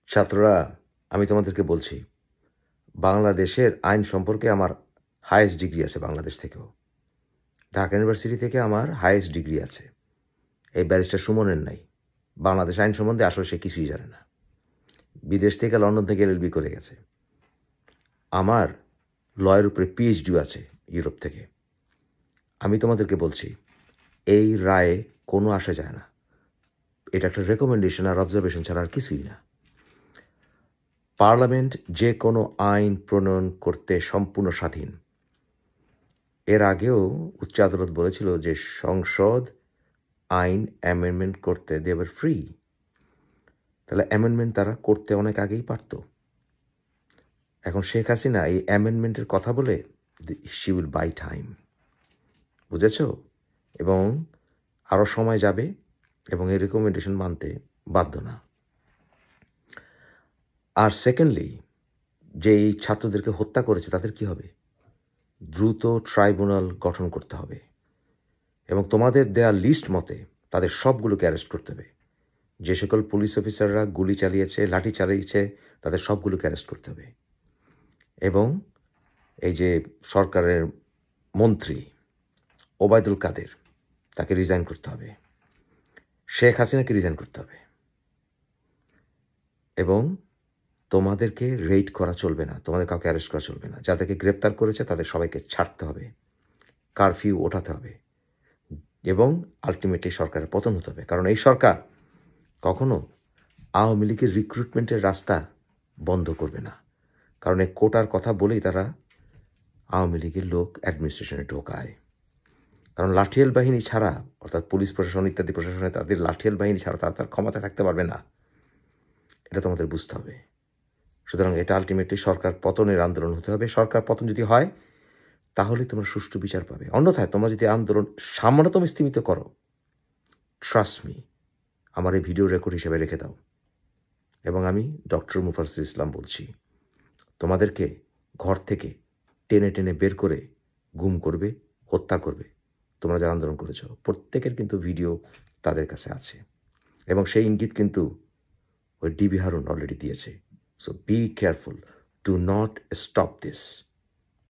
ছাত্ররা, আমি তোমাদেরকে বলছি, বাংলাদেশের আইন সম্পর্কে আমার হাইয়েস্ট ডিগ্রি আছে বাংলাদেশ থেকেও। ঢাকা ইউনিভার্সিটি থেকে আমার হাইয়েস্ট ডিগ্রি আছে। এই ব্যারিস্টার সুমনের নাই। বাংলাদেশ আইন সম্বন্ধে আসলে সে কিছুই জানে না। বিদেশ থেকে লন্ডন থেকে এলএলবি করে গেছে। আমার লয়ের উপরে পিএইচডিও আছে ইউরোপ থেকে। আমি তোমাদেরকে বলছি, এই রায়ে কোনো আসা যায় না। এটা একটা রেকমেন্ডেশন আর অবজারভেশন ছাড়া আর কিছুই না। পার্লামেন্ট যে কোনো আইন প্রণয়ন করতে সম্পূর্ণ স্বাধীন। এর আগেও উচ্চ আদালত বলেছিল যে সংসদ আইন অ্যামেন্ডমেন্ট করতে দে ওয়ার ফ্রি। তাহলে অ্যামেন্ডমেন্ট তারা করতে অনেক আগেই পারত। এখন শেখ হাসিনা এই অ্যামেন্ডমেন্টের কথা বলে শি উইল বাই টাইম, বুঝেছ? এবং আরও সময় যাবে এবং এই রেকমেন্ডেশন মানতে বাধ্য না। আর সেকেন্ডলি, যে এই ছাত্রদেরকে হত্যা করেছে তাদের কি হবে? দ্রুত ট্রাইব্যুনাল গঠন করতে হবে এবং তোমাদের দেয়া লিস্ট মতে তাদের সবগুলোকে অ্যারেস্ট করতে হবে। যে সকল পুলিশ অফিসাররা গুলি চালিয়েছে, লাঠি চালিয়েছে, তাদের সবগুলোকে অ্যারেস্ট করতে হবে। এবং এই যে সরকারের মন্ত্রী ওবায়দুল কাদের, তাকে রিজাইন করতে হবে। শেখ হাসিনাকে রিজাইন করতে হবে। এবং তোমাদেরকে রেইড করা চলবে না, তোমাদের কাউকে অ্যারেস্ট করা চলবে না। যাদেরকে গ্রেপ্তার করেছে তাদের সবাইকে ছাড়তে হবে, কারফিউ ওঠাতে হবে এবং আলটিমেটলি সরকারের পতন হতে হবে। কারণ এই সরকার কখনো আওয়ামী লীগের রিক্রুটমেন্টের রাস্তা বন্ধ করবে না। কারণ এই কোটার কথা বলেই তারা আওয়ামী লীগের লোক অ্যাডমিনিস্ট্রেশনে ঢোকায়। কারণ লাঠিয়াল বাহিনী ছাড়া, অর্থাৎ পুলিশ প্রশাসন ইত্যাদি প্রশাসনে তাদের লাঠিয়াল বাহিনী ছাড়া তারা তার ক্ষমতায় থাকতে পারবে না। এটা তোমাদের বুঝতে হবে। সুতরাং এটা আলটিমেটলি সরকার পতনের আন্দোলন হতে হবে। সরকার পতন যদি হয় তাহলে তোমরা সুষ্ঠু বিচার পাবে। অন্যথায় তোমরা যদি আন্দোলন সামান্যতম স্তীমিত করো, ট্রাস্ট মি, আমার এই ভিডিও রেকর্ড হিসেবে রেখে দাও। এবং আমি ডক্টর মুফাজ্জল ইসলাম বলছি, তোমাদেরকে ঘর থেকে টেনে টেনে বের করে গুম করবে, হত্যা করবে। তোমরা যারা আন্দোলন করেছ প্রত্যেকের কিন্তু ভিডিও তাদের কাছে আছে এবং সেই ইঙ্গিত কিন্তু ওই ডিবি হারুন অলরেডি দিয়েছে। So be careful, do not stop this.